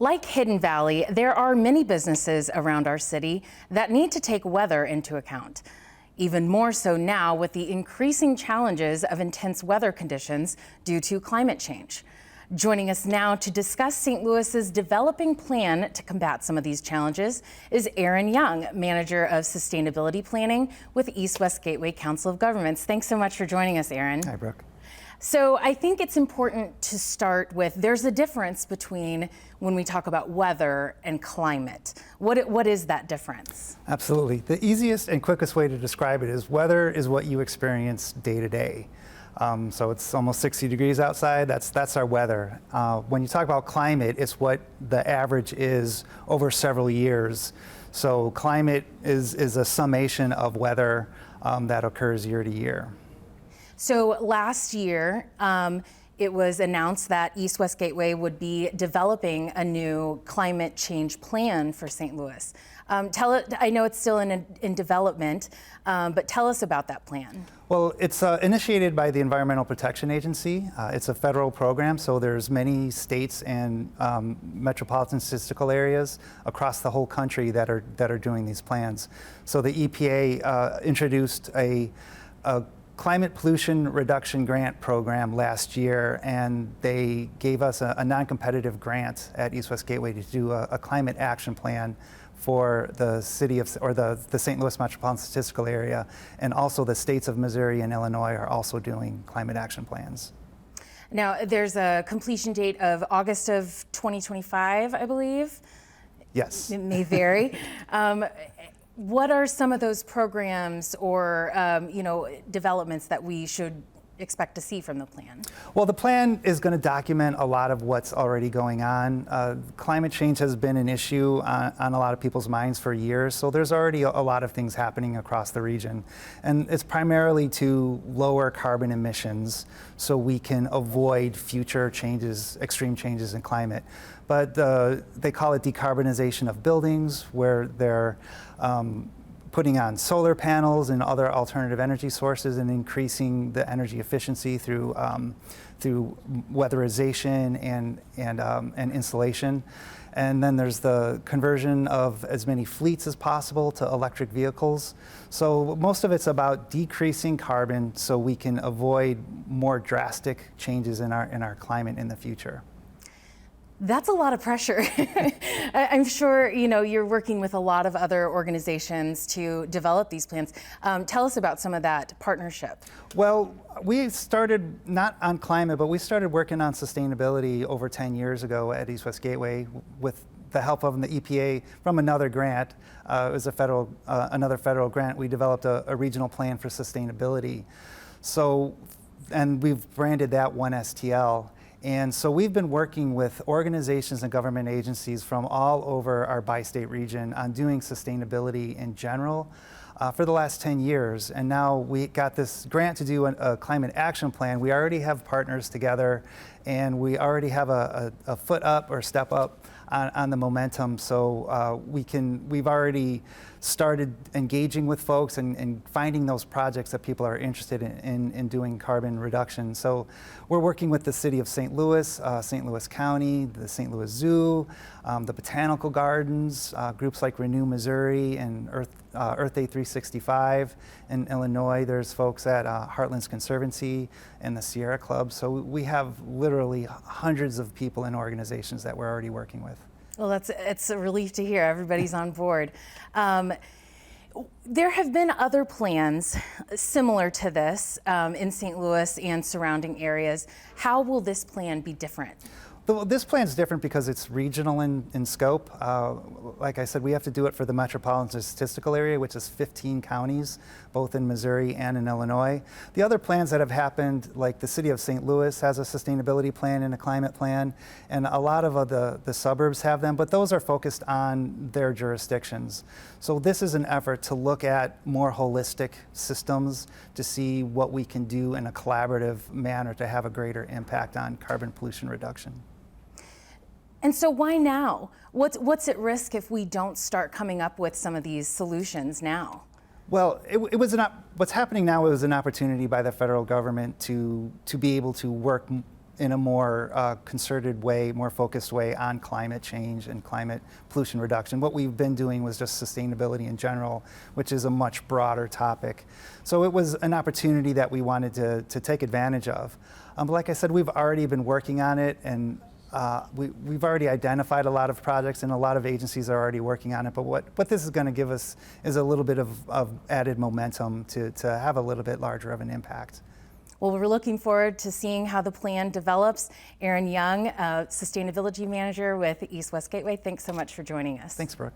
Like Hidden Valley, there are many businesses around our city that need to take weather into account. Even more so now with the increasing challenges of intense weather conditions due to climate change. Joining us now to discuss St. Louis's developing plan to combat some of these challenges is Aaron Young, Manager of Sustainability Planning with East West Gateway Council of Governments. Thanks so much for joining us, Aaron. Hi, Brooke. So I think it's important to start with, there's a difference between when we talk about weather and climate. What is that difference? Absolutely. The easiest and quickest way to describe it is weather is what you experience day to day. So it's almost 60 degrees outside, that's our weather. When you talk about climate, it's what the average is over several years. So climate is a summation of weather that occurs year to year. So last year, it was announced that East West Gateway would be developing a new climate change plan for St. Louis. I know it's still in development, but tell us about that plan. Well, it's initiated by the Environmental Protection Agency. It's a federal program, so there's many states and metropolitan statistical areas across the whole country that are doing these plans. So the EPA introduced a climate pollution reduction grant program last year, and they gave us a non-competitive grant at East West Gateway to do a climate action plan for the city of, or the St. Louis metropolitan statistical area, and also the states of Missouri and Illinois are also doing climate action plans. Now, there's a completion date of August of 2025, I believe. Yes. It may vary. What are some of those programs or developments that we should expect to see from the plan? Well, the plan is going to document a lot of what's already going on. Climate change has been an issue on a lot of people's minds for years, so there's already a lot of things happening across the region. And it's primarily to lower carbon emissions so we can avoid future changes, extreme changes in climate. But they call it decarbonization of buildings, where they're putting on solar panels and other alternative energy sources and increasing the energy efficiency through weatherization and insulation. And then there's the conversion of as many fleets as possible to electric vehicles. So most of it's about decreasing carbon so we can avoid more drastic changes in our climate in the future. That's a lot of pressure. I'm sure you're working with a lot of other organizations to develop these plans. Tell us about some of that partnership. Well, we started not on climate, but we started working on sustainability over 10 years ago at East West Gateway with the help of the EPA from another grant. It was another federal grant. We developed a regional plan for sustainability. So, and we've branded that 1STL. And so we've been working with organizations and government agencies from all over our bi-state region on doing sustainability in general for the last 10 years. And now we got this grant to do a climate action plan. We already have partners together, and we already have a foot up or step up on the momentum. So we've already started engaging with folks and finding those projects that people are interested in doing carbon reduction. So we're working with the city of St. Louis, St. Louis County, the St. Louis Zoo, the Botanical Gardens, groups like Renew Missouri and Earth Day 365 in Illinois. There's folks at Heartlands Conservancy and the Sierra Club. So we have literally hundreds of people and organizations that we're already working with. Well, it's a relief to hear everybody's on board. There have been other plans similar to this in St. Louis and surrounding areas. How will this plan be different? This plan is different because it's regional in scope. Like I said, we have to do it for the metropolitan statistical area, which is 15 counties, both in Missouri and in Illinois. The other plans that have happened, like the city of St. Louis has a sustainability plan and a climate plan, and a lot of the suburbs have them, but those are focused on their jurisdictions. So this is an effort to look at more holistic systems to see what we can do in a collaborative manner to have a greater impact on carbon pollution reduction. And so why now? What's at risk if we don't start coming up with some of these solutions now? Well, what's happening now is an opportunity by the federal government to be able to work in a more concerted way, more focused way on climate change and climate pollution reduction. What we've been doing was just sustainability in general, which is a much broader topic. So it was an opportunity that we wanted to take advantage of. But like I said, we've already been working on it, and we've already identified a lot of projects, and a lot of agencies are already working on it. But what this is going to give us is a little bit of added momentum to have a little bit larger of an impact. Well, we're looking forward to seeing how the plan develops. Aaron Young, Sustainability Manager with East West Gateway, thanks so much for joining us. Thanks, Brooke.